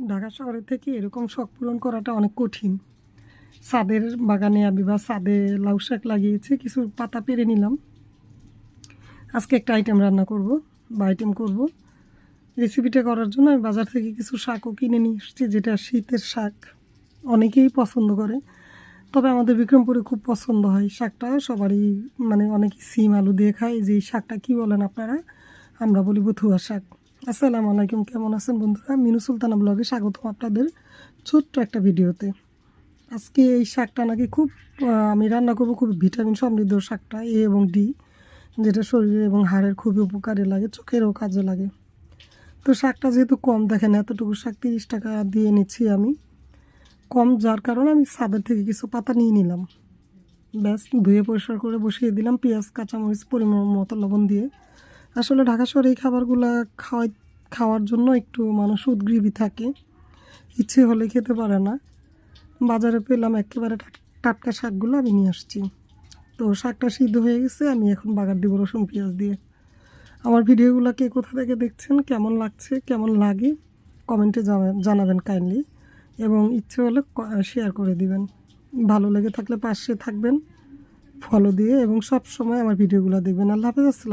ঢাকা শহরের থেকে এরকম শখ পূরণ করাটা অনেক কঠিন। ছাদের বাগানে আমি বা ছাদে লাউ শাক লাগিয়েছি, কিছু পাতা পেরে নিলাম। আজকে একটা আইটেম রান্না করব বা আইটেম করব। রেসিপিটা করার জন্য আমি বাজার থেকে কিছু শাকও কিনে নিয়ে এসেছি, যেটা শীতের শাক, অনেকেই পছন্দ করে। তবে আমাদের বিক্রমপুরে খুব পছন্দ হয় শাকটা, সবারই, মানে অনেকেই সিম আলু দিয়ে খায়। যে এই শাকটা কী বলেন আপনারা? আমরা বলি বথুয়া শাক। আসসালামু আলাইকুম, কেমন আছেন বন্ধুরা? মিনু সুলতানা ব্লগে স্বাগতম আপনাদের ছোট্ট একটা ভিডিওতে। আজকে এই শাকটা নাকি খুব আমি রান্না করব, খুব ভিটামিন সমৃদ্ধ শাকটা, এ এবং ডি, যেটা শরীরে এবং হাড়ের খুবই উপকারে লাগে, চোখেরও কাজে লাগে। তো শাকটা যেহেতু কম, দেখেন এতটুকু শাক 30 টাকা দিয়ে নিচ্ছি আমি, কম, যার কারণে আমি ছাদের থেকে কিছু পাতা নিয়ে নিলাম। ব্যাস ধুয়ে পরিষ্কার করে বসিয়ে দিলাম, পেঁয়াজ কাঁচামরিচ পরিমাণ মতো লবণ দিয়ে। আসলে ঢাকা শহরে এই খাবারগুলো খাওয়ার জন্য একটু মানুষ উদগ্রীবী থাকে, ইচ্ছে হলে খেতে পারে না। বাজারে পেলাম একেবারে টাটকা শাকগুলো, আমি নিয়ে আসছি। তো শাকটা সিদ্ধ হয়ে গেছে, আমি এখন বাগার দিব রসুন পেঁয়াজ দিয়ে। আমার ভিডিওগুলো কে কোথা থেকে দেখছেন, কেমন লাগছে, কেমন লাগে কমেন্টে জানাবেন কাইন্ডলি, এবং ইচ্ছে হলে শেয়ার করে দিবেন। ভালো লেগে থাকলে পাশে থাকবেন, ফলো দিয়ে, এবং সব সময় আমার ভিডিওগুলো দেখবেন। আল্লাহ হাফেজ, আসসালাম।